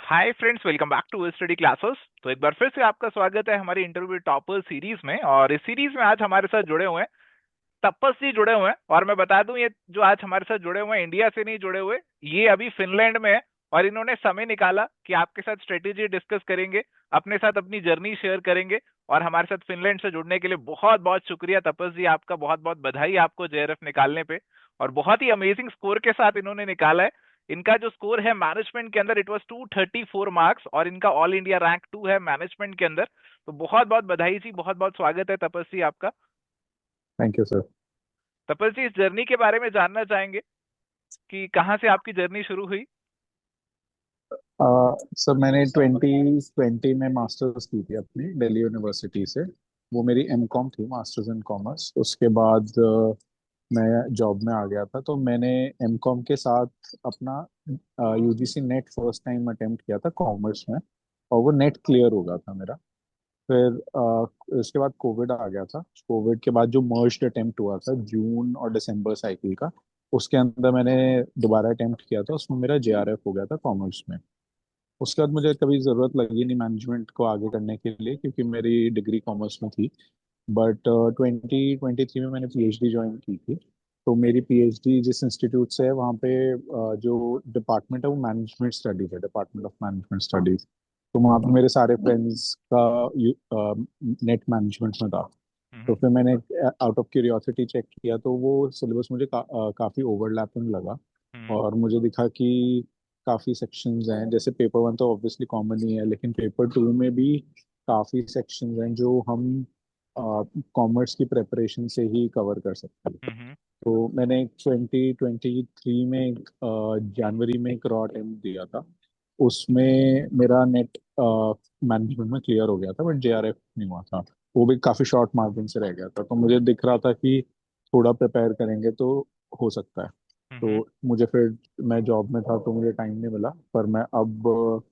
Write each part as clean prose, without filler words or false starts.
Hi friends, welcome back to study classes. तो एक बार फिर से आपका स्वागत है हमारी इंटरव्यू टॉपर सीरीज में। और इस सीरीज में आज हमारे साथ जुड़े हुए हैं तपस जी जुड़े हुए हैं। और मैं बता दूं, ये जो आज हमारे साथ जुड़े हुए हैं इंडिया से नहीं जुड़े हुए, ये अभी फिनलैंड में है। और इन्होंने समय निकाला कि आपके साथ स्ट्रेटेजी डिस्कस करेंगे, अपने साथ अपनी जर्नी शेयर करेंगे। और हमारे साथ फिनलैंड से जुड़ने के लिए बहुत बहुत शुक्रिया तपस जी, आपका बहुत बहुत बधाई आपको जेआरएफ निकालने पे। और बहुत ही अमेजिंग स्कोर के साथ इन्होंने निकाला है। इनका जो स्कोर है मैनेजमेंट के अंदर, इट वाज 234 मार्क्स, और इनका ऑल इंडिया रैंक 2 है मैनेजमेंट के अंदर। तो बहुत बहुत बधाई जी, बहुत बहुत स्वागत है तपस जी आपका। Thank you sir. Tapas ji, इस जर्नी के बारे में जानना चाहेंगे कि कहाँ से आपकी जर्नी शुरू हुई। सर मैंने 2020 में मास्टर्स की थी अपनी दिल्ली यूनिवर्सिटी से। वो मेरी एमकॉम थी, मास्टर्स इन कॉमर्स। उसके बाद मैं जॉब में आ गया था, तो मैंने एमकॉम के साथ अपना UGC net first time attempt किया था कॉमर्स में, और वो नेट क्लियर हो गया था मेरा। फिर उसके बाद कोविड आ गया था। कोविड के बाद जो मर्ज्ड अटेम्प्ट हुआ था जून और दिसंबर साइकिल का, उसके अंदर मैंने दोबारा अटेम्प्ट किया था, उसमें मेरा जेआरएफ हो गया था कॉमर्स में। उसके बाद मुझे कभी ज़रूरत लगी नहीं मैनेजमेंट को आगे करने के लिए, क्योंकि मेरी डिग्री कॉमर्स में थी। बट 2023 में मैंने पीएचडी ज्वाइन की थी। तो मेरी पीएचडी जिस इंस्टीट्यूट से है वहाँ पे जो डिपार्टमेंट है वो मैनेजमेंट स्टडीज है, डिपार्टमेंट ऑफ मैनेजमेंट स्टडीज। तो वहाँ पे मेरे सारे फ्रेंड्स का नेट मैनेजमेंट में था। तो हम्म। फिर मैंने आउट ऑफ क्यूरियोसिटी चेक किया, तो वो सिलेबस मुझे काफ़ी ओवरलैपिंग लगा। हम्म। और मुझे दिखा कि काफ़ी सेक्शंस हैं। जैसे पेपर वन तो ऑब्वियसली कॉमन ही है, लेकिन पेपर टू में भी काफ़ी सेक्शंस हैं जो हम कॉमर्स की प्रिपरेशन से ही कवर कर सकते हैं। हम्म। तो मैंने 2023 में जनवरी में एक रॉ अटेम्प्ट दिया था। उसमें मेरा नेट मैनेजमेंट में क्लियर हो गया था, बट जेआरएफ नहीं हुआ था। वो भी काफ़ी शॉर्ट मार्जिन से रह गया था, तो मुझे दिख रहा था कि थोड़ा प्रिपेयर करेंगे तो हो सकता है। हम्म। तो मुझे फिर, मैं जॉब में था तो मुझे टाइम नहीं मिला, पर मैं अब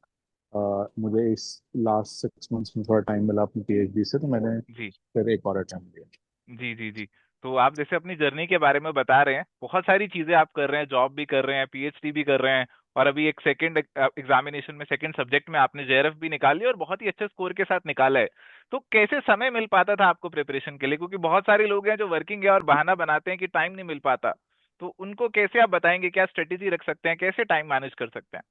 मुझे इस लास्ट 6 मंथ्स में थोड़ा टाइम मिला अपनी पीएचडी से, तो मैंने जी फिर एक और अटेम्प्ट दिया। जी जी जी। तो आप जैसे अपनी जर्नी के बारे में बता रहे हैं, बहुत सारी चीजें आप कर रहे हैं, जॉब भी कर रहे हैं, पीएचडी भी कर रहे हैं। और अभी एक सेकंड एग्जामिनेशन में सेकंड सब्जेक्ट में आपने जेआरएफ भी निकाली और बहुत ही अच्छे स्कोर के साथ निकाला है। तो कैसे समय मिल पाता था आपको प्रिपरेशन के लिए, क्योंकि बहुत सारे लोग हैं जो वर्किंग है और बहाना बनाते हैं कि टाइम नहीं मिल पाता। तो उनको कैसे आप बताएंगे, क्या स्ट्रेटेजी रख सकते हैं, कैसे टाइम मैनेज कर सकते हैं।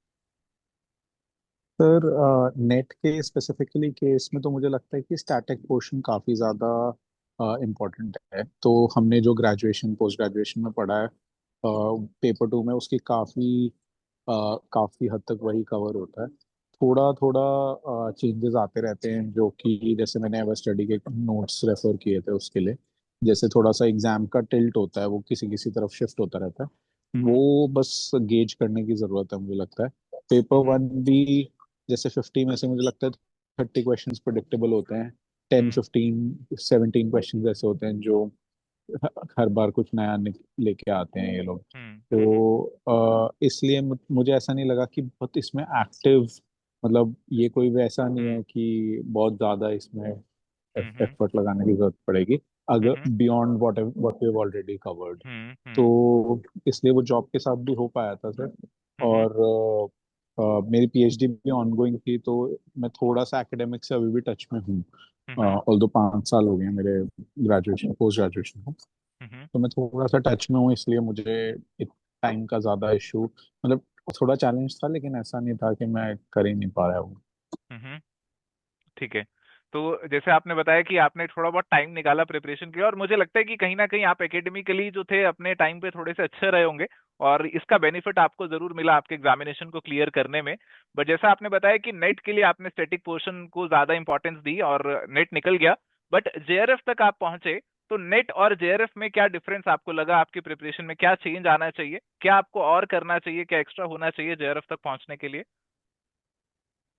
सर नेट के स्पेसिफिकली केस में तो मुझे लगता है कि स्टैटिक पोर्शन काफ़ी ज़्यादा इम्पोर्टेंट है। तो हमने जो ग्रेजुएशन पोस्ट ग्रेजुएशन में पढ़ा है पेपर टू में, उसकी काफ़ी हद तक वही कवर होता है। थोड़ा थोड़ा चेंजेस आते रहते हैं, जो कि जैसे मैंने एवर स्टडी के नोट्स रेफर किए थे उसके लिए। जैसे थोड़ा सा एग्जाम का टिल्ट होता है, वो किसी किसी तरफ शिफ्ट होता रहता है। हम्म। वो बस गेज करने की ज़रूरत है मुझे लगता है। पेपर हम्म। वन भी जैसे 50 में से मुझे लगता है 30 क्वेश्चंस प्रिडिक्टेबल होते हैं। 10 15 17 क्वेश्चंस ऐसे होते हैं जो हर बार कुछ नया लेके आते हैं ये लोग। हम्म। हम्म। तो इसलिए मुझे ऐसा नहीं लगा कि बहुत इसमें एक्टिव, मतलब ये कोई वैसा नहीं हम्म। है कि बहुत ज्यादा इसमें हम्म। एफर्ट लगाने की जरूरत पड़ेगी, अगर hmm. Beyond what we have already covered. Hmm. तो हम्म। इसलिए वो जॉब के साथ भी हो पाया था सर। हम्म। और मेरी पीएचडी भी ऑनगोइंग थी, तो मैं थोड़ा सा एकेडमिक से अभी भी टच में हूँ। हम्म। ऑल्दो 5 साल हो गए हैं मेरे ग्रेजुएशन पोस्ट ग्रेजुएशन को। हम्म। तो मैं थोड़ा सा टच में हूँ, इसलिए मुझे टाइम का ज़्यादा इशू, मतलब थोड़ा चैलेंज था, लेकिन ऐसा नहीं था कि मैं कर ही नहीं पा रहा हूँ। हम्म। ठीक है। तो जैसे आपने बताया कि आपने थोड़ा बहुत टाइम निकाला प्रिपरेशन के लिए, और मुझे लगता है कि कहीं ना कहीं आप एकेडमिकली जो थे अपने टाइम पे थोड़े से अच्छे रहे होंगे। और इसका बेनिफिट आपको जरूर मिला आपके एग्जामिनेशन को क्लियर करने में। बट जैसा आपने बताया कि नेट के लिए आपने स्टैटिक पोर्शन को ज्यादा इंपॉर्टेंस दी और नेट निकल गया, बट जेआरएफ तक आप पहुंचे। तो नेट और जेआरएफ में क्या डिफरेंस आपको लगा, आपकी प्रिपरेशन में क्या चेंज आना चाहिए, क्या आपको और करना चाहिए, क्या एक्स्ट्रा होना चाहिए जेआरएफ तक पहुंचने के लिए।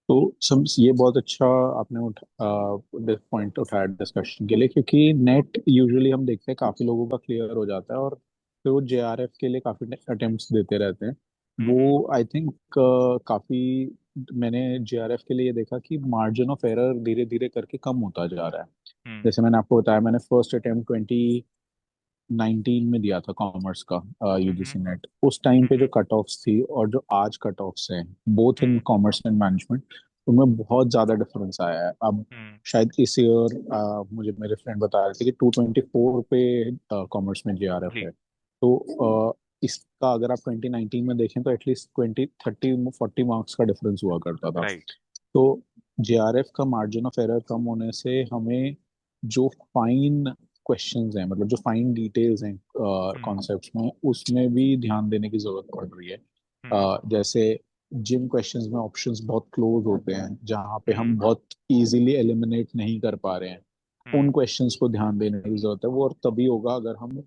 तो सब ये बहुत अच्छा आपने पॉइंट उठाया डिस्कशन के लिए, क्योंकि नेट यूजुअली हम देखते हैं काफ़ी लोगों का क्लियर हो जाता है, और फिर वो जेआरएफ के लिए काफ़ी अटेम्प्ट्स देते रहते हैं। हम्म। वो आई थिंक काफ़ी, मैंने जेआरएफ के लिए देखा कि मार्जिन ऑफ एरर धीरे धीरे करके कम होता जा रहा है। हम्म। जैसे मैंने आपको बताया, मैंने फर्स्ट अटेम्प्ट 19 में दिया था कॉमर्स का हम्म। UGC NET. उस टाइम पे जो हम्म। कट ऑफ्स थी और जो आज कट ऑफ्स हैं, both in hmm. Commerce and management, उनमें बहुत ज्यादा डिफरेंस आया है अब। हम्म। शायद इस ईयर मुझे मेरे फ्रेंड बता रहे थे कि 224 पे कॉमर्स में जेआरएफ जी। है। तो इसका अगर आप 2019 में देखें तो एटलीस्ट 20 30 40 मार्क्स का डिफरेंस हुआ करता था। राइट। तो जेआरएफ का मार्जिन ऑफ एरर कम होने से हमें जो फाइन क्वेश्चंस हैं, मतलब जो फाइन डिटेल्स हैं हम्म। कॉन्सेप्ट्स में, उसमें भी ध्यान देने की जरूरत पड़ रही है। हम्म। जैसे जिन क्वेश्चंस में ऑप्शंस बहुत क्लोज होते हैं, जहाँ पे हम्म। हम बहुत इजीली एलिमिनेट नहीं कर पा रहे हैं, हम्म। उन क्वेश्चंस को ध्यान देने की जरूरत है। वो और तभी होगा अगर हम,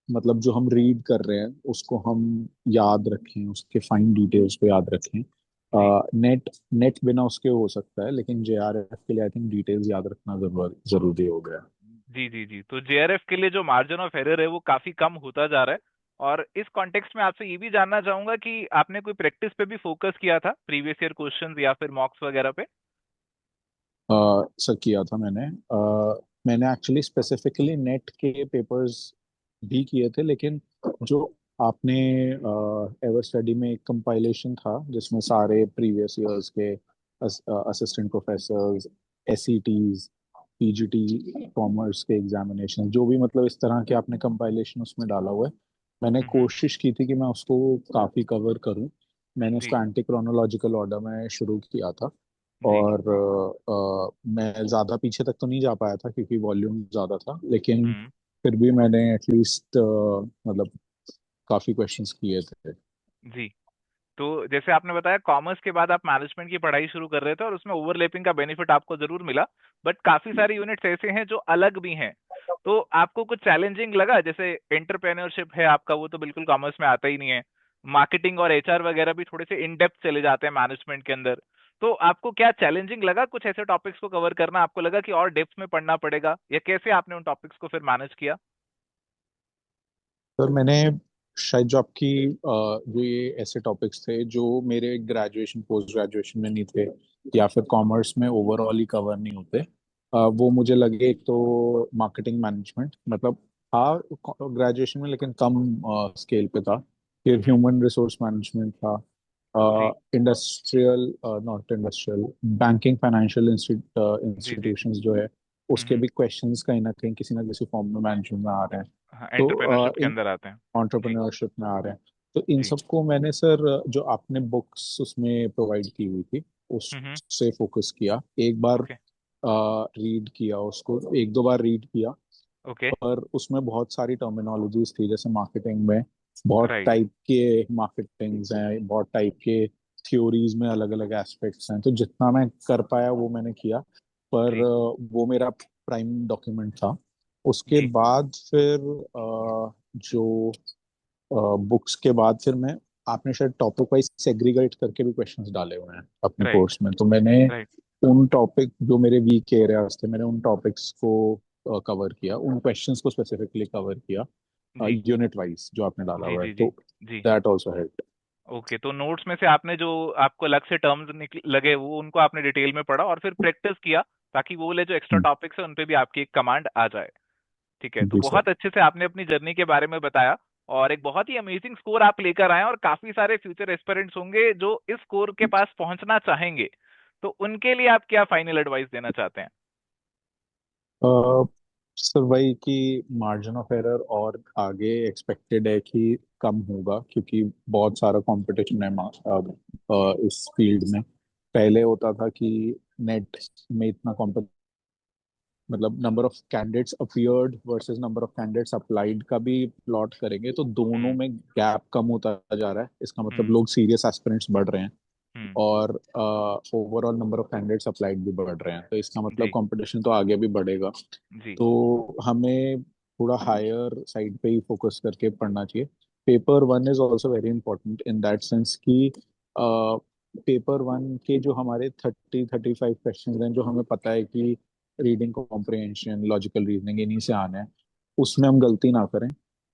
मतलब जो हम रीड कर रहे हैं उसको हम याद रखें, उसके फाइन डिटेल्स को याद रखें। जी। नेट नेट बिना उसके हो सकता है, लेकिन जेआरएफ के लिए आई थिंक डिटेल्स याद रखना जरूरी हो गया। जी जी जी, तो जेआरएफ के लिए जो मार्जिन ऑफ एरर है वो काफी कम होता जा रहा है। और इस कॉन्टेक्स्ट में आपसे ये भी जानना चाहूंगा कि आपने कोई प्रैक्टिस पे भी फोकस किया था, प्रीवियस ईयर क्वेश्चंस या फिर मॉक्स वगैरह पे? सर किया था मैंने। मैंने एक्चुअली स्पेसिफिकली नेट के पेपर्स भी किए थे, लेकिन जो आपने एवर स्टडी में एक कंपाइलेशन था जिसमें सारे प्रीवियस ईयर्स के असिस्टेंट प्रोफेसर्स, एसईटीज, पीजीटी कॉमर्स के एग्जामिनेशन, जो भी मतलब इस तरह के आपने कंपाइलेशन उसमें डाला हुआ है, मैंने हम्म। कोशिश की थी कि मैं उसको काफ़ी कवर करूं। मैंने जी उसको एंटी क्रोनोलॉजिकल ऑर्डर में शुरू किया था। जी। और मैं ज़्यादा पीछे तक तो नहीं जा पाया था क्योंकि वॉल्यूम ज़्यादा था, लेकिन हम्म। फिर भी मैंने एटलीस्ट मतलब काफ़ी क्वेश्चंस किए थे। जी, तो जैसे आपने बताया कॉमर्स के बाद आप मैनेजमेंट की पढ़ाई शुरू कर रहे थे और उसमें ओवरलैपिंग का बेनिफिट आपको जरूर मिला, बट काफी सारे यूनिट्स ऐसे हैं जो अलग भी हैं। तो आपको कुछ चैलेंजिंग लगा? जैसे एंटरप्रेन्योरशिप है आपका, वो तो बिल्कुल कॉमर्स में आता ही नहीं है। मार्केटिंग और एचआर वगैरह भी थोड़े से इन डेप्थ चले जाते हैं मैनेजमेंट के अंदर। तो आपको क्या चैलेंजिंग लगा कुछ ऐसे टॉपिक्स को कवर करना? आपको लगा कि और डेप्थ में पढ़ना पड़ेगा, या कैसे आपने उन टॉपिक्स को फिर मैनेज किया? सर मैंने शायद जो आपकी जो ये ऐसे टॉपिक्स थे जो मेरे ग्रेजुएशन पोस्ट ग्रेजुएशन में नहीं थे, या फिर कॉमर्स में ओवरऑल ही कवर नहीं होते, वो मुझे लगे। एक तो मार्केटिंग मैनेजमेंट मतलब था ग्रेजुएशन में, लेकिन कम स्केल पे था। फिर हम्म। ह्यूमन रिसोर्स मैनेजमेंट था। जी industrial, not industrial, banking financial जी जी। इंस्टीट्यूशंस जो है, उसके हम्म। भी क्वेश्चंस कहीं ना किसी फॉर्म में मैनेजमेंट में आ रहे हैं। हाँ, तो एंटरप्रेन्योरशिप के अंदर आते हैं। जी एंटरप्रेन्योरशिप में आ रहे हैं। तो इन जी। सबको मैंने सर, जो आपने बुक्स उसमें प्रोवाइड की हुई थी, हम्म। उससे फोकस किया। एक बार ओके। रीड किया उसको, एक दो बार रीड किया। ओके। पर उसमें बहुत सारी टर्मिनोलॉजीज थी, जैसे मार्केटिंग में बहुत राइट। टाइप के मार्केटिंग्स हैं, बहुत टाइप के थ्योरीज में अलग अलग एस्पेक्ट्स हैं। तो जितना मैं कर पाया वो मैंने किया। पर जी वो मेरा प्राइम डॉक्यूमेंट था। उसके जी। बाद फिर जो बुक्स के बाद फिर मैं, आपने शायद टॉपिक वाइज सेग्रीगेट करके भी क्वेश्चंस डाले हुए हैं अपने राइट। कोर्स में, तो मैंने राइट। उन टॉपिक जो मेरे वीक एरियाज थे, मैंने उन टॉपिक्स को कवर किया, उन क्वेश्चंस को स्पेसिफिकली कवर किया जी यूनिट वाइज जो आपने डाला जी हुआ है। जी। जी तो जी। That also help. ओके, तो नोट्स में से आपने जो आपको अलग से टर्म्स लगे वो उनको आपने डिटेल में पढ़ा और फिर प्रैक्टिस किया, ताकि वो वाले जो एक्स्ट्रा टॉपिक्स है उन पे भी आपकी एक कमांड आ जाए। ठीक है, तो जी सर। बहुत अच्छे से आपने अपनी जर्नी के बारे में बताया। और एक बहुत ही अमेजिंग स्कोर आप लेकर आए, और काफी सारे फ्यूचर एस्पिरेंट्स होंगे जो इस स्कोर के पास पहुंचना चाहेंगे। तो उनके लिए आप क्या फाइनल एडवाइस देना चाहते हैं? सर वही कि मार्जिन ऑफ एरर और आगे एक्सपेक्टेड है कि कम होगा, क्योंकि बहुत सारा कंपटीशन है इस फील्ड में। पहले होता था कि नेट में इतना मतलब number of candidates appeared versus number of candidates applied का भी प्लॉट करेंगे तो दोनों हम्म। में गैप कम होता जा रहा है। इसका मतलब हम्म। लोग सीरियस एस्पिरेंट्स बढ़ रहे हैं, हम्म। और overall number of candidates applied भी बढ़ रहे हैं। तो इसका मतलब जी कंपटीशन तो आगे भी बढ़ेगा। जी। तो हमें थोड़ा हायर साइड पे ही फोकस करके पढ़ना चाहिए। Paper one is also very important in that sense कि पेपर वन के जो हमारे 30 35 क्वेश्चन हैं, जो हमें पता है कि रीडिंग कॉम्प्रिहेंशन, लॉजिकल रीजनिंग, इन्हीं से आने हैं, उसमें हम गलती ना करें।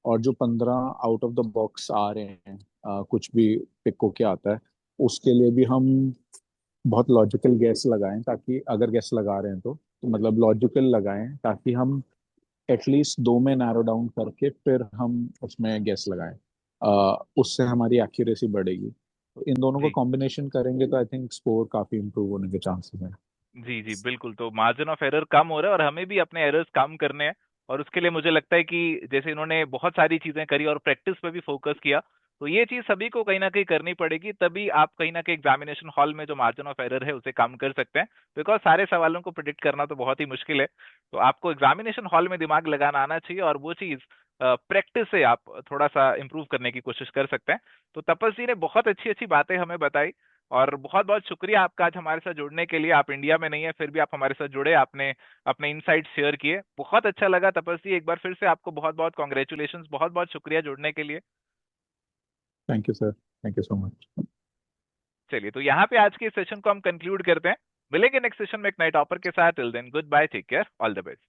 और जो 15 आउट ऑफ द बॉक्स आ रहे हैं, कुछ भी पिक के आता है, उसके लिए भी हम बहुत लॉजिकल गैस लगाएं, ताकि अगर गैस लगा रहे हैं तो मतलब लॉजिकल लगाएं, ताकि हम एटलीस्ट दो में नैरो डाउन करके फिर हम उसमें गेस लगाएं। उससे हमारी एक्यूरेसी बढ़ेगी। तो इन दोनों का जी कॉम्बिनेशन करेंगे तो आई थिंक स्कोर काफी इंप्रूव होने के चांसेस हैं। जी जी बिल्कुल। तो मार्जिन ऑफ एरर कम हो रहा है और हमें भी अपने एरर्स कम करने हैं। और उसके लिए मुझे लगता है कि जैसे इन्होंने बहुत सारी चीजें करी और प्रैक्टिस पे भी फोकस किया, तो ये चीज सभी को कहीं ना कहीं करनी पड़ेगी, तभी आप कहीं ना कहीं एग्जामिनेशन हॉल में जो मार्जिन ऑफ एरर है उसे कम कर सकते हैं। बिकॉज सारे सवालों को प्रिडिक्ट करना तो बहुत ही मुश्किल है। तो आपको एग्जामिनेशन हॉल में दिमाग लगाना आना चाहिए, और वो चीज प्रैक्टिस से आप थोड़ा सा इंप्रूव करने की कोशिश कर सकते हैं। तो तपस्वी ने बहुत अच्छी अच्छी बातें हमें बताई, और बहुत बहुत शुक्रिया आपका आज हमारे साथ जुड़ने के लिए। आप इंडिया में नहीं है फिर भी आप हमारे साथ जुड़े, आपने अपने इनसाइट शेयर किए, बहुत अच्छा लगा तपस्वी। एक बार फिर से आपको बहुत बहुत कॉन्ग्रेचुलेशन, बहुत बहुत शुक्रिया जुड़ने के लिए। Thank you sir, thank you so much. चलिए, तो यहाँ पे आज के सेशन को हम कंक्लूड करते हैं। मिलेंगे नेक्स्ट सेशन में एक नए टॉपर के साथ। Till then goodbye, take care, all the best.